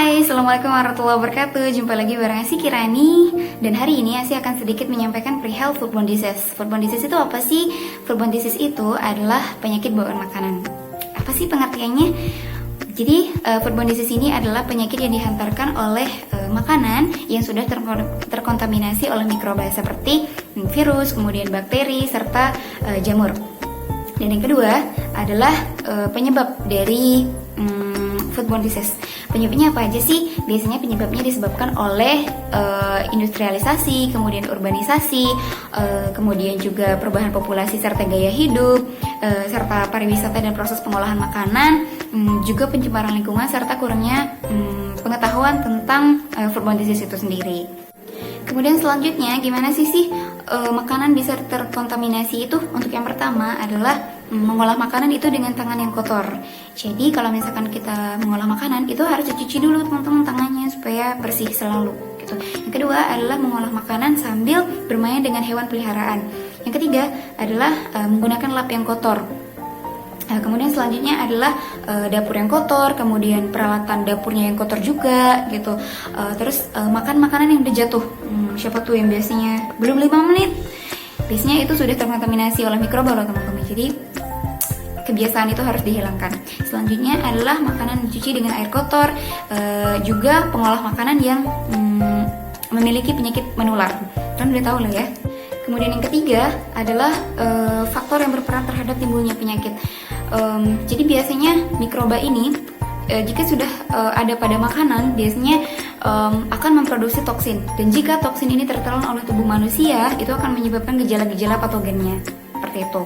Hai, Assalamualaikum warahmatullahi wabarakatuh. Jumpa lagi bareng Asi Kirani. Dan hari ini Asi akan sedikit menyampaikan perihal foodborne disease. Foodborne disease itu apa sih? Foodborne disease itu adalah penyakit bawaan makanan. Apa sih pengertiannya? Jadi, foodborne disease ini adalah penyakit yang dihantarkan oleh makanan yang sudah terkontaminasi oleh mikroba seperti virus, kemudian bakteri, serta jamur. Dan yang kedua adalah penyebab dari foodborne disease. Penyebabnya apa aja sih? Biasanya penyebabnya disebabkan oleh industrialisasi, kemudian urbanisasi, kemudian juga perubahan populasi serta gaya hidup, serta pariwisata dan proses pengolahan makanan, juga pencemaran lingkungan serta kurangnya pengetahuan tentang foodborne disease itu sendiri. Kemudian selanjutnya, gimana sih makanan bisa terkontaminasi itu? Untuk yang pertama adalah mengolah makanan itu dengan tangan yang kotor. Jadi kalau misalkan kita mengolah makanan itu harus dicuci dulu teman-teman tangannya supaya bersih selalu gitu. Yang kedua adalah mengolah makanan sambil bermain dengan hewan peliharaan. Yang ketiga adalah menggunakan lap yang kotor. Kemudian selanjutnya adalah dapur yang kotor, kemudian peralatan dapurnya yang kotor juga gitu. Terus makan makanan yang udah jatuh. Siapa tuh yang biasanya belum 5 menit biasanya itu sudah terkontaminasi oleh mikroba loh teman-teman. Jadi kebiasaan itu harus dihilangkan. Selanjutnya adalah makanan dicuci dengan air kotor, juga pengolah makanan yang memiliki penyakit menular. Kan udah tahu lah ya. Kemudian yang ketiga adalah faktor yang berperan terhadap timbulnya penyakit. Jadi biasanya mikroba ini jika sudah ada pada makanan biasanya akan memproduksi toksin. Dan jika toksin ini tertelan oleh tubuh manusia, itu akan menyebabkan gejala-gejala patogennya. Seperti itu.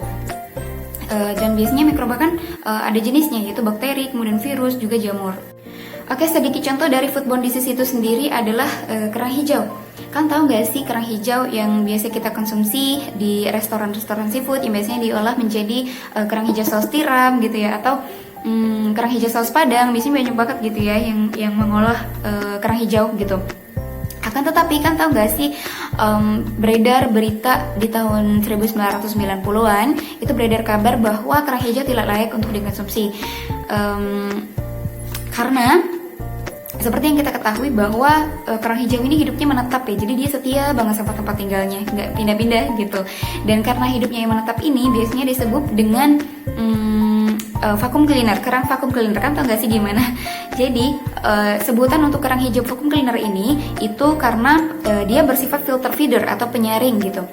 Dan biasanya mikroba kan ada jenisnya, yaitu bakteri, kemudian virus, juga jamur. Oke, sedikit contoh dari foodborne disease itu sendiri adalah kerang hijau. Kan tahu nggak sih kerang hijau yang biasa kita konsumsi di restoran-restoran seafood yang biasanya diolah menjadi kerang hijau saus tiram gitu ya, atau kerang hijau saus padang. Biasanya banyak banget gitu ya yang mengolah kerang hijau gitu. Akan tetapi kan tahu nggak sih beredar berita di tahun 1990-an itu beredar kabar bahwa kerang hijau tidak layak untuk dikonsumsi karena seperti yang kita ketahui bahwa kerang hijau ini hidupnya menetap ya, jadi dia setia banget sama tempat tinggalnya, nggak pindah-pindah gitu. Dan karena hidupnya yang menetap ini biasanya disebut dengan vacuum cleaner, kerang vacuum cleaner. Kan tau nggak sih gimana? Jadi sebutan untuk kerang hijau vacuum cleaner ini itu karena dia bersifat filter feeder atau penyaring gitu.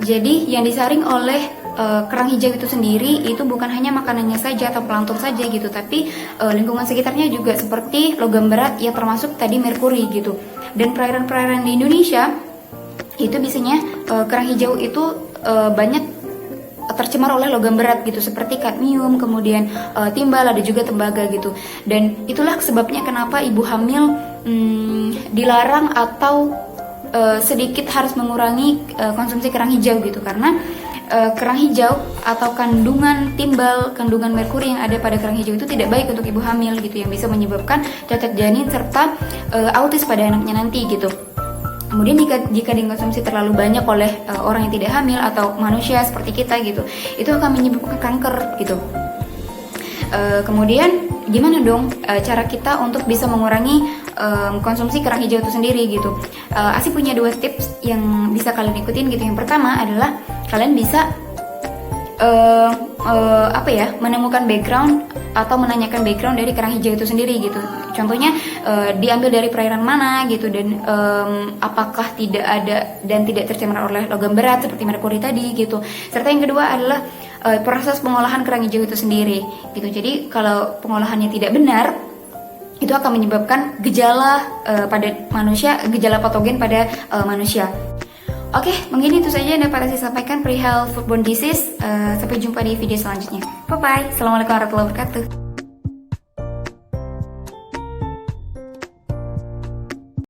Jadi yang disaring oleh kerang hijau itu sendiri itu bukan hanya makanannya saja atau plankton saja gitu, tapi lingkungan sekitarnya juga seperti logam berat ya, termasuk tadi merkuri gitu. Dan perairan-perairan di Indonesia itu biasanya kerang hijau itu banyak tercemar oleh logam berat gitu, seperti kadmium, kemudian timbal, ada juga tembaga gitu. Dan itulah sebabnya kenapa ibu hamil dilarang atau sedikit harus mengurangi konsumsi kerang hijau gitu, karena kerang hijau atau kandungan timbal, kandungan merkuri yang ada pada kerang hijau itu tidak baik untuk ibu hamil gitu, yang bisa menyebabkan cacat janin serta autis pada anaknya nanti gitu. Kemudian jika dikonsumsi terlalu banyak oleh orang yang tidak hamil atau manusia seperti kita gitu, itu akan menyebabkan kanker gitu. Kemudian gimana dong cara kita untuk bisa mengurangi konsumsi kerang hijau itu sendiri gitu? Asi punya 2 tips yang bisa kalian ikutin gitu. Yang pertama adalah kalian bisa menemukan background atau menanyakan background dari kerang hijau itu sendiri gitu. Contohnya diambil dari perairan mana gitu, dan apakah tidak ada dan tidak tercemar oleh logam berat seperti merkuri tadi gitu. Serta yang kedua adalah proses pengolahan kerang hijau itu sendiri gitu. Jadi kalau pengolahannya tidak benar, itu akan menyebabkan gejala pada manusia, gejala patogen pada manusia. Oke, mungkin itu saja yang dapat saya sampaikan perihal foodborne disease. Sampai jumpa di video selanjutnya. Bye bye. Assalamualaikum warahmatullahi wabarakatuh.